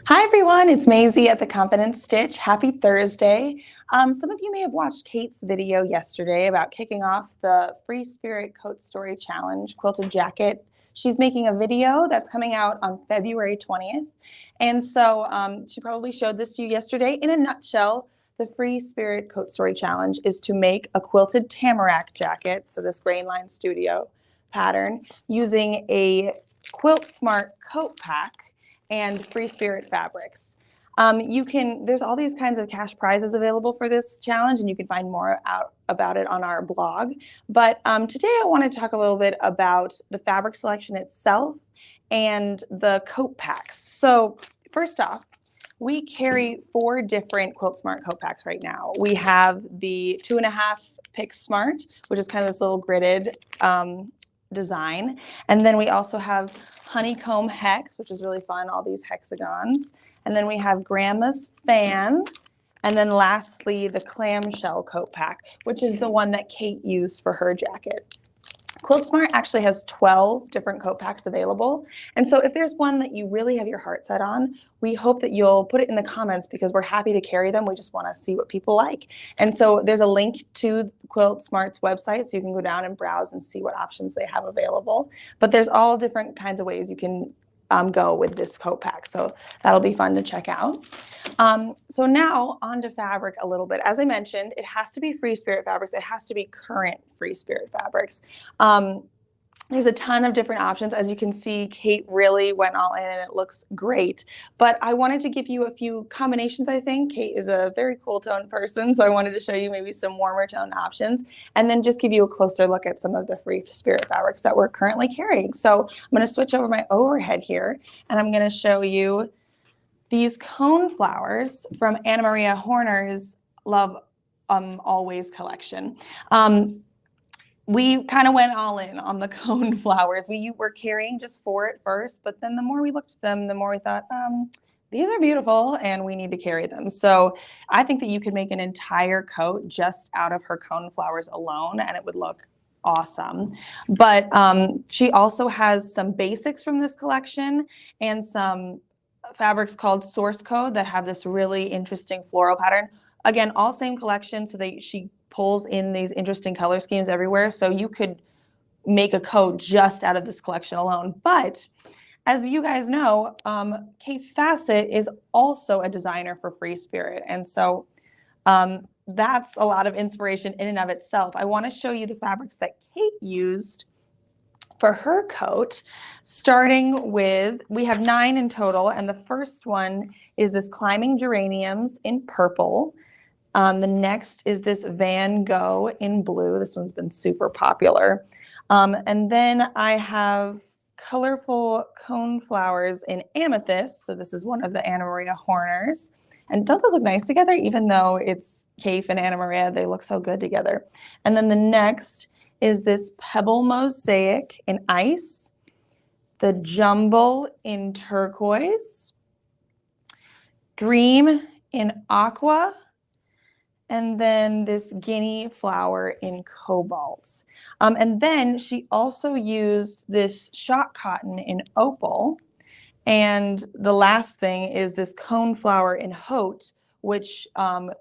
Hi everyone, it's Maisie at the Confidence Stitch. Happy Thursday. Some of you may have watched Kate's video yesterday about kicking off the Free Spirit Coat Story Challenge quilted jacket. She's making a video that's coming out on February 20th. And so she probably showed this to you yesterday. In a nutshell, the Free Spirit Coat Story Challenge is to make a quilted tamarack jacket, so this Grain Line Studio pattern, using a Quilt Smart coat pack and Free Spirit fabrics. There's all these kinds of cash prizes available for this challenge, and you can find more out about it on our blog. But today I want to talk a little bit about the fabric selection itself and the coat packs. So first off, we carry 4 different Quilt Smart coat packs right now. We have the 2.5 Pick Smart, which is kind of this little gridded design. And then we also have Honeycomb Hex, which is really fun, all these hexagons. And then we have Grandma's Fan. And then lastly, the Clamshell Coat Pack, which is the one that Kate used for her jacket. Quilt Smart actually has 12 different coat packs available. And so if there's one that you really have your heart set on, we hope that you'll put it in the comments because we're happy to carry them. We just want to see what people like. And so there's a link to Quilt Smart's website, so you can go down and browse and see what options they have available. But there's all different kinds of ways you can go with this coat pack. So that'll be fun to check out. So now on to fabric a little bit. As I mentioned, it has to be Free Spirit fabrics. It has to be current Free Spirit fabrics. There's a ton of different options. As you can see, Kate really went all in and it looks great. But I wanted to give you a few combinations, I think. Kate is a very cool tone person, so I wanted to show you maybe some warmer tone options and then just give you a closer look at some of the Free Spirit fabrics that we're currently carrying. So I'm going to switch over my overhead here and I'm going to show you these cone flowers from Anna Maria Horner's Love Always collection. We kind of went all in on the cone flowers. We were carrying just 4 at first, but then the more we looked at them, the more we thought, these are beautiful and we need to carry them. So I think that you could make an entire coat just out of her cone flowers alone and it would look awesome. But she also has some basics from this collection and some fabrics called Source Code that have this really interesting floral pattern. Again, all same collection, so she pulls in these interesting color schemes everywhere. So you could make a coat just out of this collection alone. But as you guys know, Kate Fassett is also a designer for Free Spirit. And so that's a lot of inspiration in and of itself. I want to show you the fabrics that Kate used for her coat, starting with, we have 9 in total. And the first one is this Climbing Geraniums in purple. The next is this Van Gogh in blue. This one's been super popular. And then I have colorful cone flowers in amethyst. So this is one of the Anna Maria Horners. And don't those look nice together? Even though it's Kate and Anna Maria, they look so good together. And then the next is this Pebble Mosaic in ice, the Jumble in turquoise, Dream in aqua, and then this Guinea flower in cobalt. And then she also used this shot cotton in opal. And the last thing is this cone flower in haute, which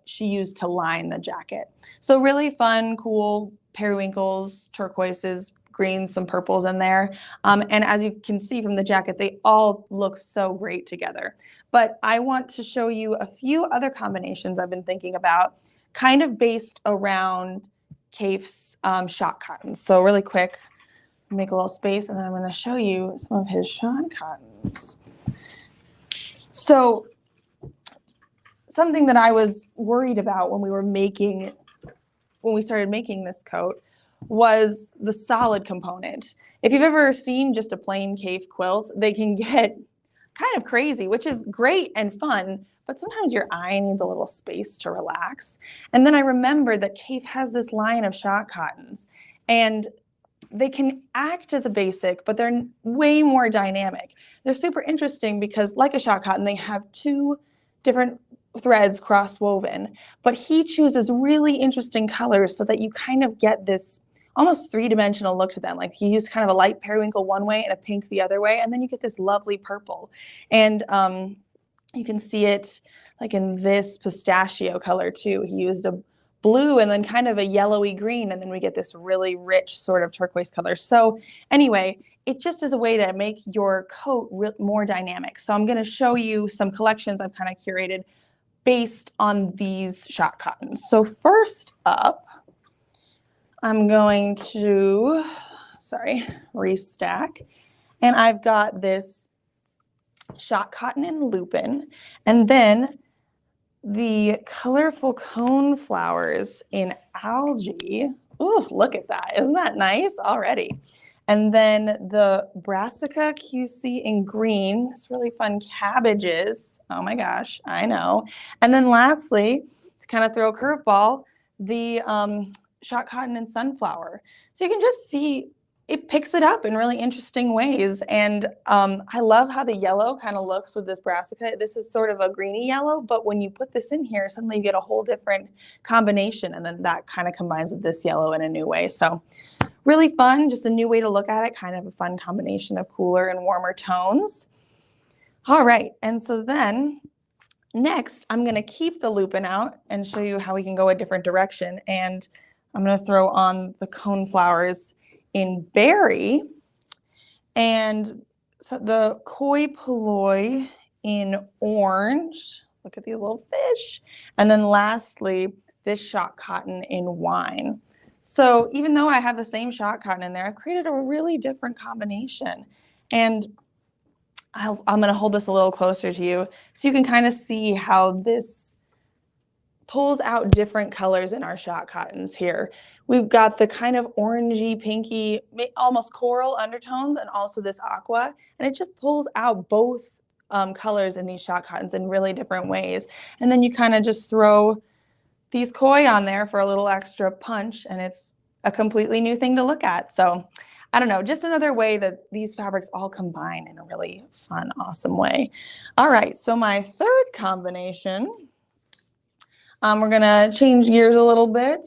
she used to line the jacket. So really fun, cool periwinkles, turquoises, greens, some purples in there. And as you can see from the jacket, they all look so great together. But I want to show you a few other combinations I've been thinking about, kind of based around Kate's shot cottons. So really quick, make a little space, and then I'm going to show you some of his shot cottons. So something that I was worried about when we started making this coat was the solid component. If you've ever seen just a plain Kate quilt, they can get kind of crazy, which is great and fun, but sometimes your eye needs a little space to relax. And then I remembered that Kate has this line of shot cottons, and they can act as a basic, but they're way more dynamic. They're super interesting because, like a shot cotton, they have 2 different threads cross woven, but he chooses really interesting colors so that you kind of get this almost 3-dimensional look to them. Like he used kind of a light periwinkle one way and a pink the other way, and then you get this lovely purple. And You can see it like in this pistachio color too. He used a blue and then kind of a yellowy green, and then we get this really rich sort of turquoise color. So anyway, it just is a way to make your coat more dynamic. So I'm going to show you some collections I've kind of curated based on these shot cottons. So first up, I'm going to, restack. And I've got this shot cotton in lupin, and then the colorful cone flowers in algae. Ooh, look at that. Isn't that nice already? And then the brassica QC in green. It's really fun cabbages. Oh my gosh, I know. And then lastly, to kind of throw a curveball, the shot cotton and sunflower. So you can just see it picks it up in really interesting ways. And I love how the yellow kind of looks with this brassica. This is sort of a greeny yellow, but when you put this in here, suddenly you get a whole different combination. And then that kind of combines with this yellow in a new way. So really fun, just a new way to look at it, kind of a fun combination of cooler and warmer tones. All right, and so then next, I'm gonna keep the lupin out and show you how we can go a different direction. And I'm gonna throw on the cone flowers in berry, and so the koi polloi in orange. Look at these little fish. And then lastly, this shot cotton in wine. So even though I have the same shot cotton in there, I've created a really different combination. And I'm going to hold this a little closer to you so you can kind of see how this pulls out different colors in our shot cottons here. We've got the kind of orangey, pinky, almost coral undertones, and also this aqua. And it just pulls out both colors in these shot cottons in really different ways. And then you kind of just throw these koi on there for a little extra punch, and it's a completely new thing to look at. So I don't know, just another way that these fabrics all combine in a really fun, awesome way. All right, so my third combination, we're gonna change gears a little bit,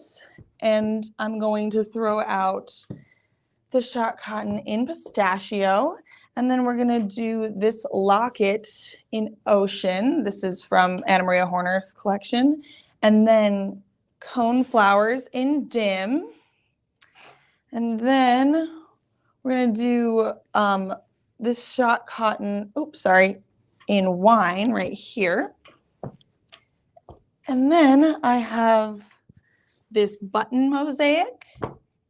and I'm going to throw out the shot cotton in pistachio, and then we're gonna do this locket in ocean. This is from Anna Maria Horner's collection. And then cone flowers in dim. And then we're gonna do this shot cotton, in wine right here. And then I have this button mosaic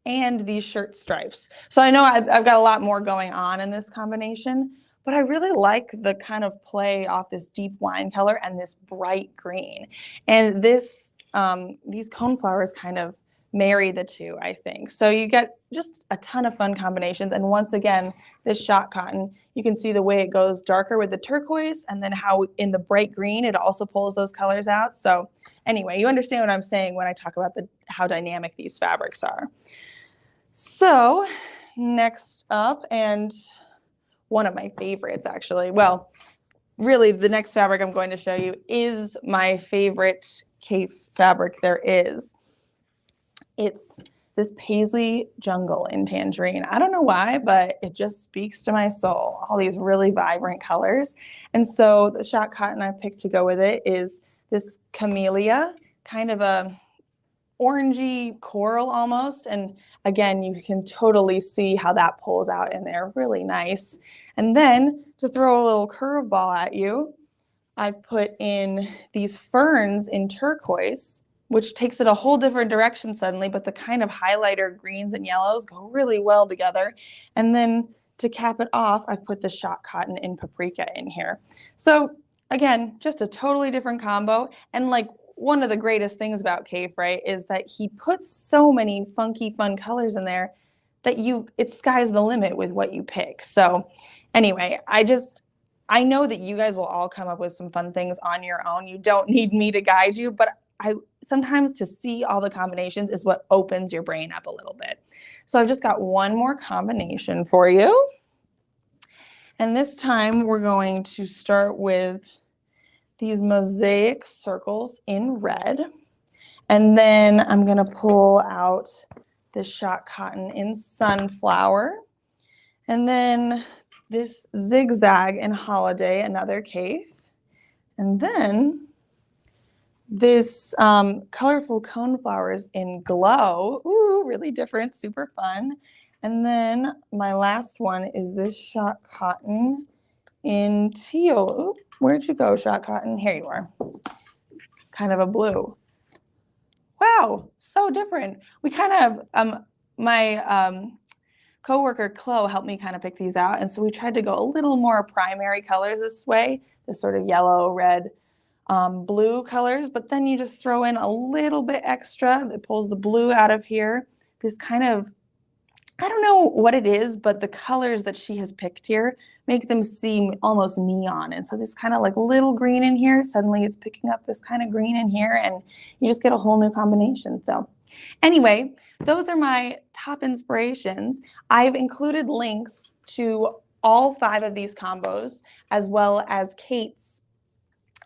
and these shirt stripes. So I know I've got a lot more going on in this combination, but I really like the kind of play off this deep wine color and this bright green. And this, these cone flowers kind of marry the two, I think. So you get just a ton of fun combinations. And once again, this shot cotton, you can see the way it goes darker with the turquoise, and then how in the bright green, it also pulls those colors out. So anyway, you understand what I'm saying when I talk about how dynamic these fabrics are. So next up, and one of my favorites actually, well, really the next fabric I'm going to show you is my favorite Kaffe fabric there is. It's this paisley jungle in tangerine. I don't know why, but it just speaks to my soul. All these really vibrant colors. And so the shot cotton I picked to go with it is this camellia, kind of a orangey coral almost. And again, you can totally see how that pulls out in there. Really nice. And then to throw a little curveball at you, I've put in these ferns in turquoise, which takes it a whole different direction suddenly, but the kind of highlighter greens and yellows go really well together. And then to cap it off, I've put the shot cotton in paprika in here. So again, just a totally different combo. And like one of the greatest things about Kaffe, right, is that he puts so many funky, fun colors in there that it's sky's the limit with what you pick. So anyway, I know that you guys will all come up with some fun things on your own. You don't need me to guide you, but sometimes to see all the combinations is what opens your brain up a little bit. So I've just got one more combination for you. And this time we're going to start with these mosaic circles in red. And then I'm gonna pull out this shot cotton in sunflower. And then this zigzag in holiday, another Kaffe. And then this colorful cone flowers in Glow. Ooh, really different, super fun. And then my last one is this Shot Cotton in Teal. Ooh, where'd you go, Shot Cotton? Here you are. Kind of a blue. Wow, so different. We kind of, my coworker Chloe helped me kind of pick these out. And so we tried to go a little more primary colors this way, this sort of yellow, red, blue colors, but then you just throw in a little bit extra that pulls the blue out of here. This kind of, I don't know what it is, but the colors that she has picked here make them seem almost neon. And so this kind of like little green in here, suddenly it's picking up this kind of green in here, and you just get a whole new combination. So anyway, those are my top inspirations. I've included links to all 5 of these combos, as well as Kate's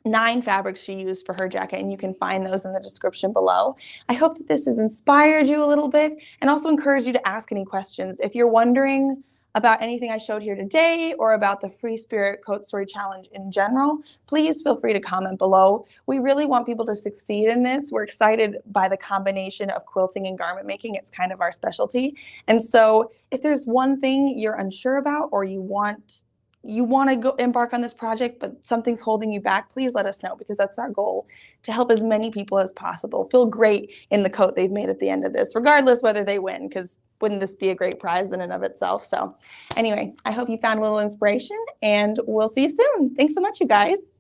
9 fabrics she used for her jacket, and you can find those in the description below. I hope that this has inspired you a little bit and also encouraged you to ask any questions. If you're wondering about anything I showed here today or about the Free Spirit Coat Story Challenge in general, please feel free to comment below. We really want people to succeed in this. We're excited by the combination of quilting and garment making. It's kind of our specialty. And so if there's one thing you're unsure about or you want to go embark on this project, but something's holding you back, please let us know, because that's our goal, to help as many people as possible feel great in the coat they've made at the end of this, regardless whether they win, because wouldn't this be a great prize in and of itself? So anyway, I hope you found a little inspiration, and we'll see you soon. Thanks so much, you guys.